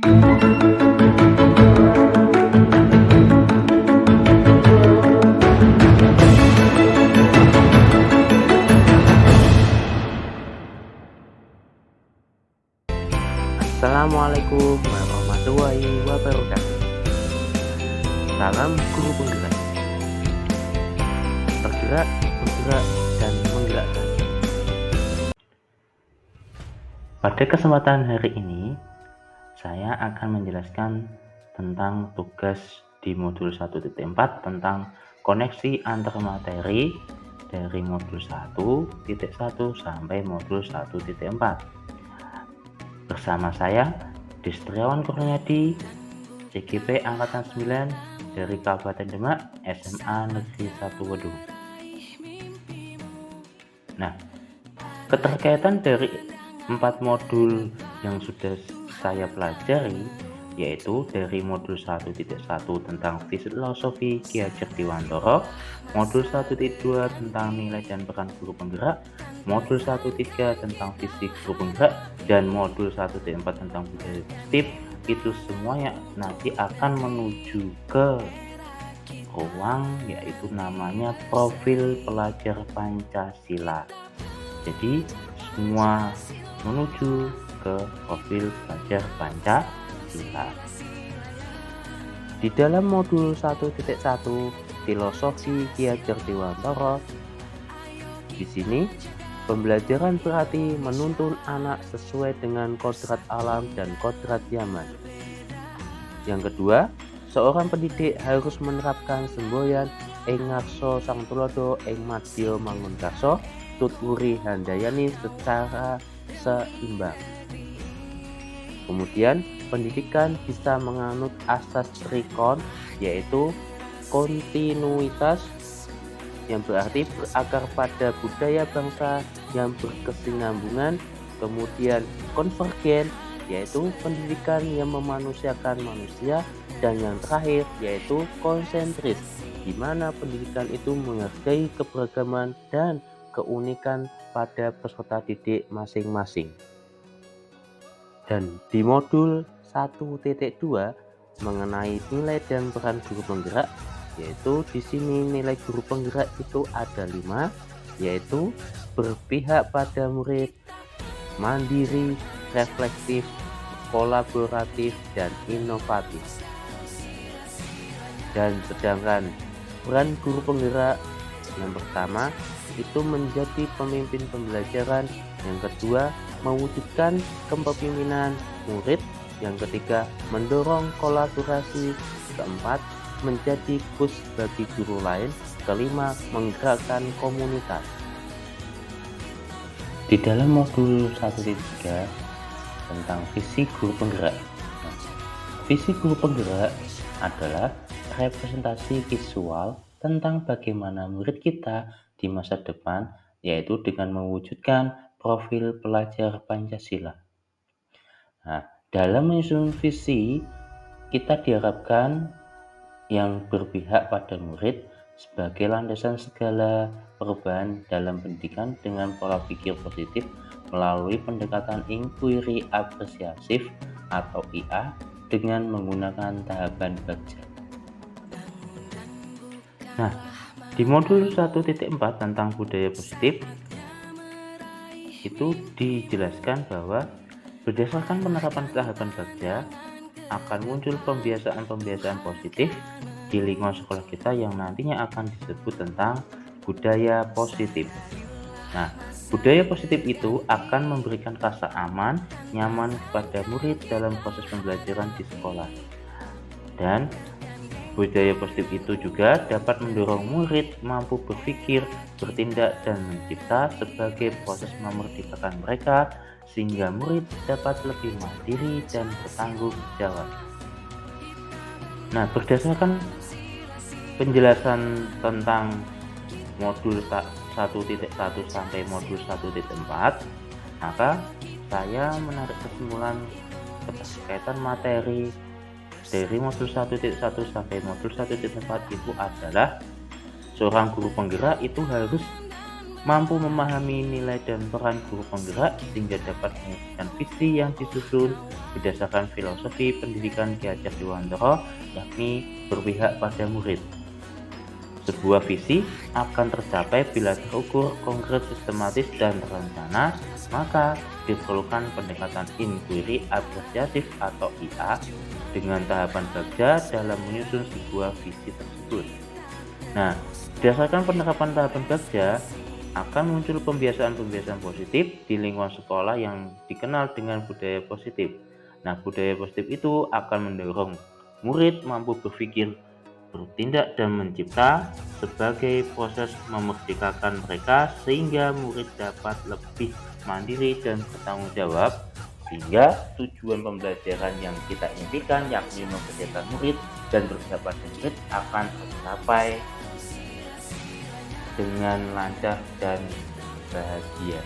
Assalamualaikum warahmatullahi wabarakatuh. Salam guru penggerak. Bergerak, bergerak, dan menggerakkan. Pada kesempatan hari ini, saya akan menjelaskan tentang tugas di modul 1.4 tentang koneksi antar materi dari modul 1.1 sampai modul 1.4. Bersama saya, Destriawan Kurniadi, CGP Angkatan 9 dari Kabupaten Demak, SMA Negeri 1 Wedung. Nah, keterkaitan dari 4 modul yang sudah saya pelajari, yaitu dari modul 1.1 tentang filosofi Ki Hajar Dewantara, modul 1.2 tentang nilai dan peran guru penggerak, modul 1.3 tentang fisik guru penggerak, dan modul 1.4 tentang budaya positif. Itu semuanya nanti akan menuju ke ruang yaitu namanya profil pelajar Pancasila. Jadi semua menuju ke profil pelajar Pancasila. Di dalam modul 1.1 filosofi Ki Hajar Dewantara, di sini pembelajaran berarti menuntun anak sesuai dengan kodrat alam dan kodrat zaman. Yang kedua, seorang pendidik harus menerapkan semboyan ing ngarsa sang tulodo ing madya mangun karsa tutwuri handayani secara seimbang. Kemudian pendidikan bisa menganut asas trikon, yaitu kontinuitas yang berarti berakar pada budaya bangsa yang berkesinambungan, kemudian konvergen yaitu pendidikan yang memanusiakan manusia, dan yang terakhir yaitu konsentris, di mana pendidikan itu menghargai keberagaman dan keunikan pada peserta didik masing-masing. Dan di modul 1.2 mengenai nilai dan peran guru penggerak, yaitu di sini nilai guru penggerak itu ada 5, yaitu berpihak pada murid, mandiri, reflektif, kolaboratif, dan inovatif. Dan sedangkan peran guru penggerak yang pertama itu menjadi pemimpin pembelajaran, yang kedua mewujudkan kepemimpinan murid, yang ketiga mendorong kolaborasi, keempat menjadi coach bagi guru lain, kelima menggerakkan komunitas. Di dalam modul 1.3 tentang visi guru penggerak. Visi guru penggerak adalah representasi visual tentang bagaimana murid kita di masa depan, yaitu dengan mewujudkan profil pelajar Pancasila. Nah, dalam menyusun visi, kita diharapkan yang berpihak pada murid sebagai landasan segala perubahan dalam pendidikan dengan pola pikir positif melalui pendekatan inquiry apresiatif atau IA dengan menggunakan tahapan Bagja. Nah, di modul 1.4 tentang budaya positif itu dijelaskan bahwa berdasarkan penerapan tahapan Bagja akan muncul pembiasaan-pembiasaan positif di lingkungan sekolah kita yang nantinya akan disebut tentang budaya positif. Nah, budaya positif itu akan memberikan rasa aman, nyaman kepada murid dalam proses pembelajaran di sekolah. Dan budaya positif itu juga dapat mendorong murid mampu berpikir, bertindak, dan mencipta sebagai proses memerdekakan mereka sehingga murid dapat lebih mandiri dan bertanggung jawab. Nah, berdasarkan penjelasan tentang modul 1.1 sampai modul 1.4, maka saya menarik kesimpulan keterkaitan materi dari modul 1.1 sampai modul 1.4 itu adalah seorang guru penggerak itu harus mampu memahami nilai dan peran guru penggerak sehingga dapat mewujudkan visi yang disusun berdasarkan filosofi pendidikan Ki Hajar Dewantara, yakni berpihak pada murid. Sebuah visi akan tercapai bila terukur, konkret, sistematis, dan terencana, maka diperlukan pendekatan inquiry apresiatif atau IA dengan tahapan Bagja dalam menyusun sebuah visi tersebut. Nah, berdasarkan penerapan tahapan Bagja, akan muncul pembiasaan-pembiasaan positif di lingkungan sekolah yang dikenal dengan budaya positif. Nah, budaya positif itu akan mendorong murid mampu berpikir, bertindak, dan mencipta sebagai proses memerdekakan mereka sehingga murid dapat lebih mandiri dan bertanggung jawab, sehingga tujuan pembelajaran yang kita impikan yakni memerdekakan murid dan berpihak pada murid akan tercapai dengan lancar dan bahagia.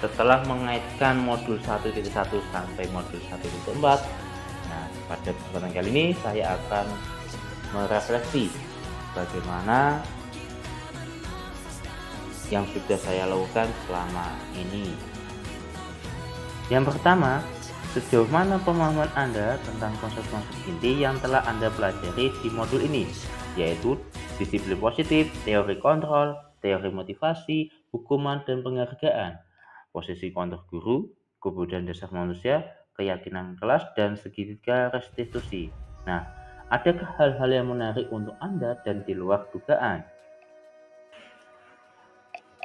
Setelah mengaitkan modul 1.1 sampai modul 1.4, nah pada kesempatan kali ini saya akan merefleksi bagaimana yang sudah saya lakukan selama ini. Yang pertama, sejauh mana pemahaman Anda tentang konsep-konsep inti yang telah Anda pelajari di modul ini, yaitu disiplin positif, teori kontrol, teori motivasi, hukuman, dan penghargaan, posisi kontrol guru, kemudian dasar manusia, keyakinan kelas, dan segitiga restitusi. Nah, adakah hal-hal yang menarik untuk Anda dan di luar dugaan?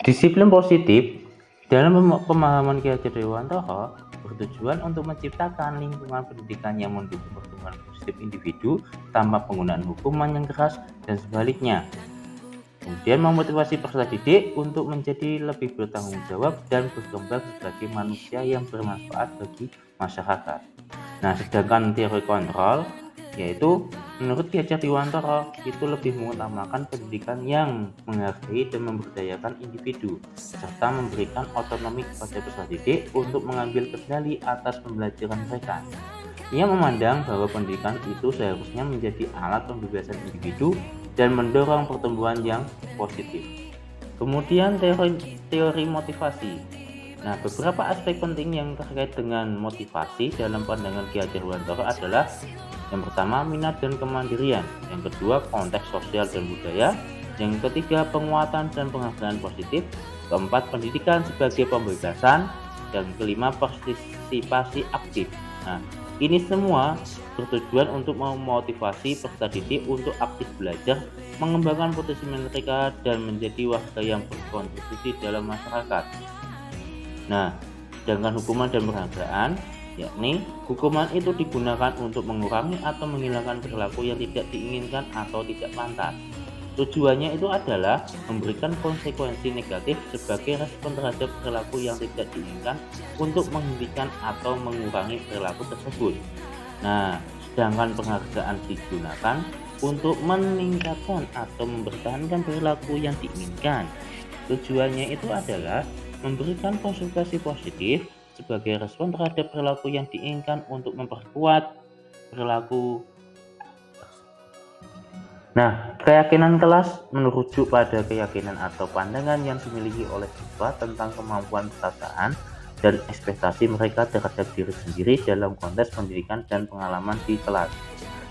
Disiplin positif dalam pemahaman Ki Hajar Dewantara bertujuan untuk menciptakan lingkungan pendidikan yang mendukung pertumbuhan positif individu tanpa penggunaan hukuman yang keras dan sebaliknya. Kemudian memotivasi peserta didik untuk menjadi lebih bertanggung jawab dan berkembang sebagai manusia yang bermanfaat bagi masyarakat. Nah, sedangkan teori kontrol yaitu menurut Ki Hajar Dewantara itu lebih mengutamakan pendidikan yang menghargai dan memberdayakan individu serta memberikan otonomi kepada peserta didik untuk mengambil kendali atas pembelajaran mereka. Ia memandang bahwa pendidikan itu seharusnya menjadi alat pembebasan individu dan mendorong pertumbuhan yang positif. Kemudian teori motivasi. Nah, beberapa aspek penting yang terkait dengan motivasi dalam pandangan Ki Hajar Dewantara adalah yang pertama, minat dan kemandirian. Yang kedua, konteks sosial dan budaya. Yang ketiga, penguatan dan penghargaan positif. Keempat, pendidikan sebagai pembebasan. Dan kelima, partisipasi aktif. Nah, ini semua bertujuan untuk memotivasi peserta didik untuk aktif belajar, mengembangkan potensi mereka, dan menjadi warga yang berkontribusi dalam masyarakat. Nah, sedangkan hukuman dan penghargaan, yakni hukuman itu digunakan untuk mengurangi atau menghilangkan perilaku yang tidak diinginkan atau tidak pantas. Tujuannya itu adalah memberikan konsekuensi negatif sebagai respon terhadap perilaku yang tidak diinginkan untuk menghentikan atau mengurangi perilaku tersebut. Nah, sedangkan penghargaan digunakan untuk meningkatkan atau mempertahankan perilaku yang diinginkan. Tujuannya itu adalah memberikan konsultasi positif sebagai respon terhadap perilaku yang diinginkan untuk memperkuat perilaku. Nah, keyakinan kelas merujuk pada keyakinan atau pandangan yang dimiliki oleh siswa tentang kemampuan perasaan dan ekspektasi mereka terhadap diri sendiri dalam konteks pendidikan dan pengalaman di kelas.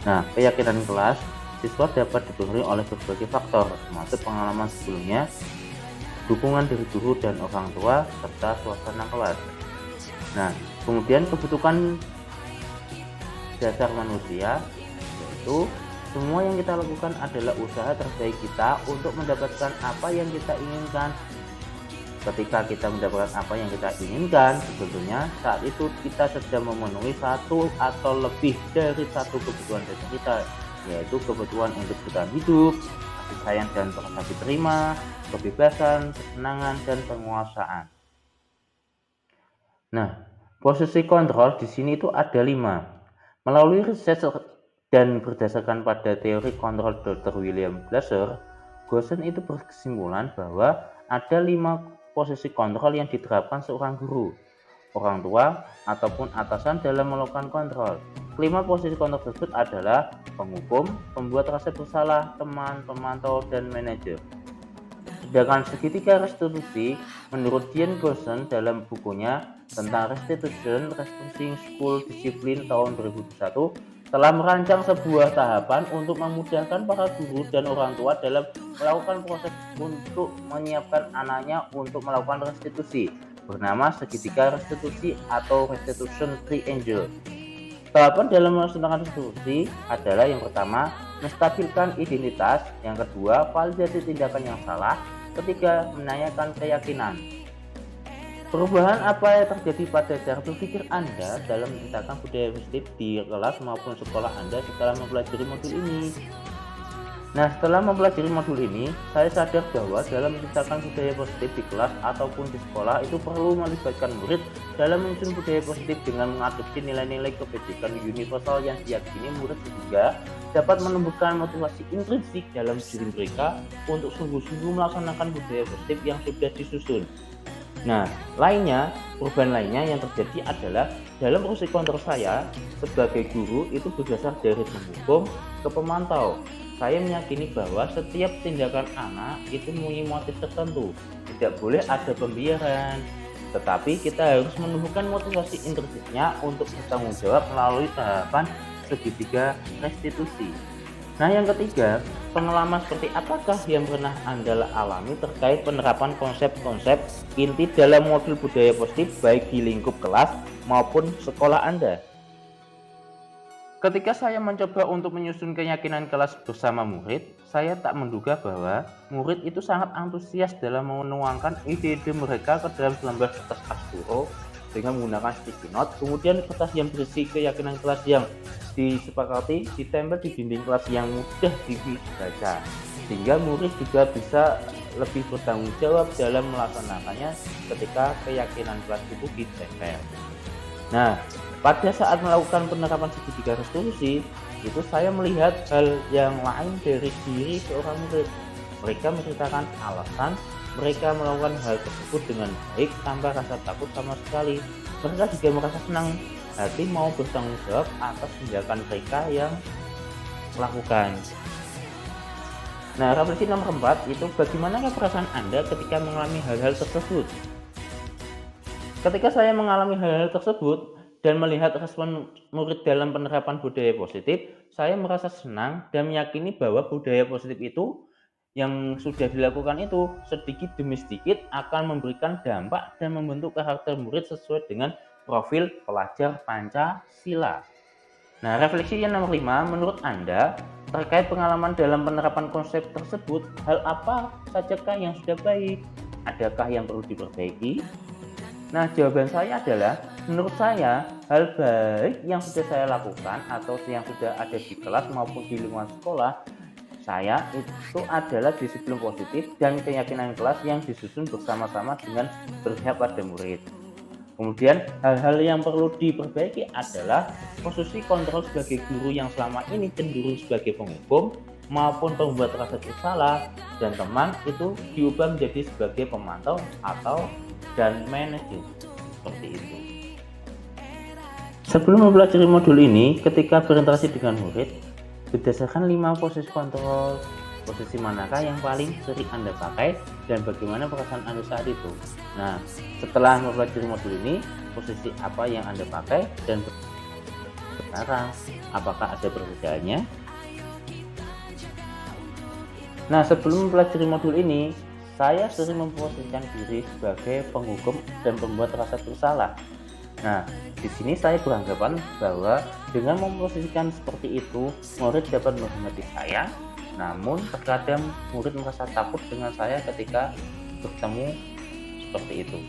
Nah, keyakinan kelas siswa dapat dipengaruhi oleh berbagai faktor, termasuk pengalaman sebelumnya, dukungan dari guru dan orang tua, serta suasana kelas. Nah, kemudian kebutuhan dasar manusia, yaitu semua yang kita lakukan adalah usaha terbaik kita untuk mendapatkan apa yang kita inginkan. Ketika kita mendapatkan apa yang kita inginkan, sebetulnya saat itu kita sedang memenuhi satu atau lebih dari satu kebutuhan dasar kita, yaitu kebutuhan untuk bertahan hidup, kasih sayang dan merasa diterima, kebebasan, kesenangan, dan penguasaan. Nah, posisi kontrol di sini itu ada 5. Melalui riset dan berdasarkan pada teori kontrol Dr. William Glasser, Gosen itu berkesimpulan bahwa ada 5 posisi kontrol yang diterapkan seorang guru, orang tua, ataupun atasan dalam melakukan kontrol. 5 posisi kontrol tersebut adalah penghukum, pembuat rasa bersalah, teman, pemantau, dan manajer. Sedangkan segitiga restitusi, menurut Dian Gorson dalam bukunya tentang Restitution Restructuring School Discipline tahun 2001, telah merancang sebuah tahapan untuk memudahkan para guru dan orang tua dalam melakukan proses untuk menyiapkan anaknya untuk melakukan restitusi, bernama segitiga restitusi atau Restitution Triangle. Tahapan dalam melaksanakan restitusi adalah yang pertama, menstabilkan identitas, yang kedua, validasi tindakan yang salah, ketiga, menanyakan keyakinan. Perubahan apa yang terjadi pada cara berpikir Anda dalam menciptakan budaya positif di kelas maupun sekolah Anda setelah mempelajari modul ini? Nah, setelah mempelajari modul ini, saya sadar bahwa dalam menciptakan budaya positif di kelas ataupun di sekolah itu perlu melibatkan murid dalam menyusun budaya positif dengan mengadopsi nilai-nilai kebajikan universal yang diyakini murid sehingga dapat menumbuhkan motivasi intrinsik dalam diri mereka untuk sungguh-sungguh melaksanakan budaya positif yang sudah disusun. Nah, perubahan lainnya yang terjadi adalah dalam proses kontrol saya sebagai guru itu berdasar dari penghukum ke pemantau. Saya meyakini bahwa setiap tindakan anak itu mempunyai motif tertentu, tidak boleh ada pembiaran, tetapi kita harus menumbuhkan motivasi intrinsiknya untuk bertanggung jawab melalui tahapan segitiga restitusi. Nah, yang ketiga, pengalaman seperti apakah yang pernah Anda alami terkait penerapan konsep-konsep inti dalam modul budaya positif baik di lingkup kelas maupun sekolah Anda? Ketika saya mencoba untuk menyusun keyakinan kelas bersama murid, saya tak menduga bahwa murid itu sangat antusias dalam menuangkan ide-ide mereka ke dalam selembar kertas Asturo dengan menggunakan sticky note, kemudian kertas yang berisi keyakinan kelas yang disepakati ditempel di dinding kelas yang mudah dibaca, sehingga murid juga bisa lebih bertanggung jawab dalam melaksanakannya ketika keyakinan kelas itu ditempel. Nah, pada saat melakukan penerapan segitiga restitusi, itu saya melihat hal yang lain dari diri seorang murid. Mereka menceritakan alasan mereka melakukan hal tersebut dengan baik tanpa rasa takut sama sekali. Mereka juga merasa senang hati mau bertanggung jawab atas tindakan mereka yang melakukan. Nah, refleksi nomor 4 itu bagaimana perasaan Anda ketika mengalami hal-hal tersebut? Ketika saya mengalami hal-hal tersebut dan melihat respon murid dalam penerapan budaya positif, saya merasa senang dan meyakini bahwa budaya positif itu yang sudah dilakukan itu sedikit demi sedikit akan memberikan dampak dan membentuk karakter murid sesuai dengan profil pelajar Pancasila. Nah, refleksi yang nomor 5, menurut Anda terkait pengalaman dalam penerapan konsep tersebut, hal apa sajakah yang sudah baik? Adakah yang perlu diperbaiki? Nah, jawaban saya adalah, menurut saya, hal baik yang sudah saya lakukan atau yang sudah ada di kelas maupun di lingkungan sekolah saya itu adalah disiplin positif dan keyakinan kelas yang disusun bersama-sama dengan berpihak pada murid. Kemudian, hal-hal yang perlu diperbaiki adalah posisi kontrol sebagai guru yang selama ini cenderung sebagai penghukum maupun pembuat rasa bersalah, dan teman itu diubah menjadi sebagai pemantau atau dan manajer, seperti itu. Sebelum mempelajari modul ini, ketika berinteraksi dengan murid, berdasarkan 5 posisi kontrol, posisi manakah yang paling sering Anda pakai dan bagaimana perasaan Anda saat itu? Nah, setelah mempelajari modul ini, posisi apa yang Anda pakai dan sekarang apakah ada perbedaannya? Nah, sebelum mempelajari modul ini, saya sering memposisikan diri sebagai penghukum dan pembuat rasa bersalah. Nah, di sini saya beranggapan bahwa dengan memposisikan seperti itu, murid dapat menghormati saya, namun terkadang murid merasa takut dengan saya ketika bertemu seperti itu.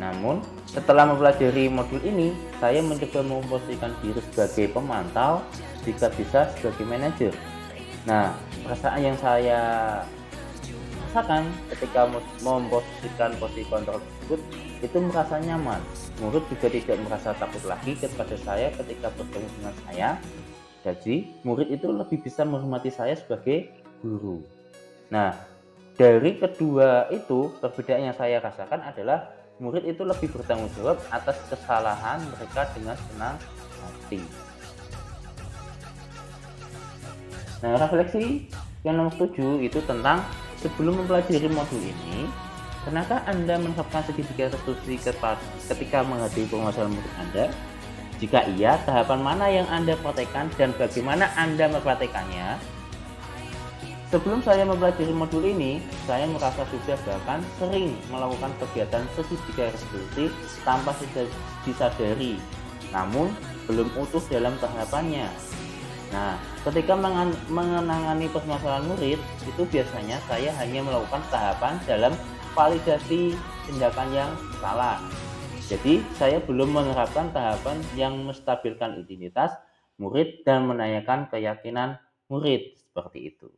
Namun, setelah mempelajari modul ini, saya mencoba memposisikan diri sebagai pemantau, jika bisa sebagai manajer. Nah, perasaan yang saya rasakan ketika memposisikan posisi kontrol tersebut itu merasa nyaman. Murid juga tidak merasa takut lagi kepada saya ketika bertemu dengan saya. Jadi murid itu lebih bisa menghormati saya sebagai guru. Nah, dari kedua itu perbedaan yang saya rasakan adalah murid itu lebih bertanggung jawab atas kesalahan mereka dengan senang hati. Nah, refleksi yang nomor 7 itu tentang sebelum mempelajari modul ini, pernahkah Anda menerapkan segitiga restitusi ketika menghadapi permasalahan murid Anda? Jika iya, tahapan mana yang Anda praktekkan dan bagaimana Anda mempraktekannya? Sebelum saya mempelajari modul ini, saya merasa sudah bahkan sering melakukan kegiatan segitiga restitusi tanpa disadari, namun belum utuh dalam tahapannya. Nah, ketika menangani permasalahan murid, itu biasanya saya hanya melakukan tahapan dalam validasi tindakan yang salah. Jadi, saya belum menerapkan tahapan yang menstabilkan identitas murid dan menanyakan keyakinan murid, seperti itu.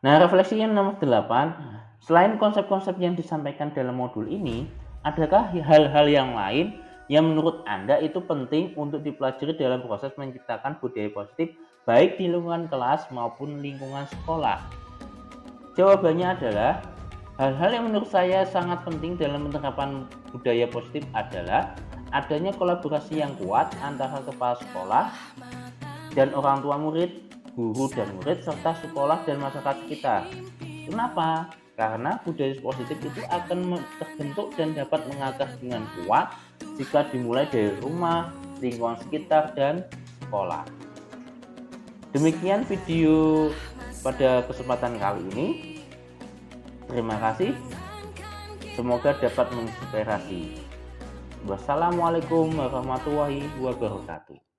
Nah, refleksi yang nomor 8, selain konsep-konsep yang disampaikan dalam modul ini, adakah hal-hal yang lain yang menurut Anda itu penting untuk dipelajari dalam proses menciptakan budaya positif baik di lingkungan kelas maupun lingkungan sekolah? Jawabannya adalah hal-hal yang menurut saya sangat penting dalam penerapan budaya positif adalah adanya kolaborasi yang kuat antara kepala sekolah dan orang tua murid, guru dan murid, serta sekolah dan masyarakat sekitar. Kenapa? Karena budaya positif itu akan terbentuk dan dapat mengakar dengan kuat jika dimulai dari rumah, lingkungan sekitar, dan sekolah. Demikian video pada kesempatan kali ini. Terima kasih. Semoga dapat menginspirasi. Wassalamualaikum warahmatullahi wabarakatuh.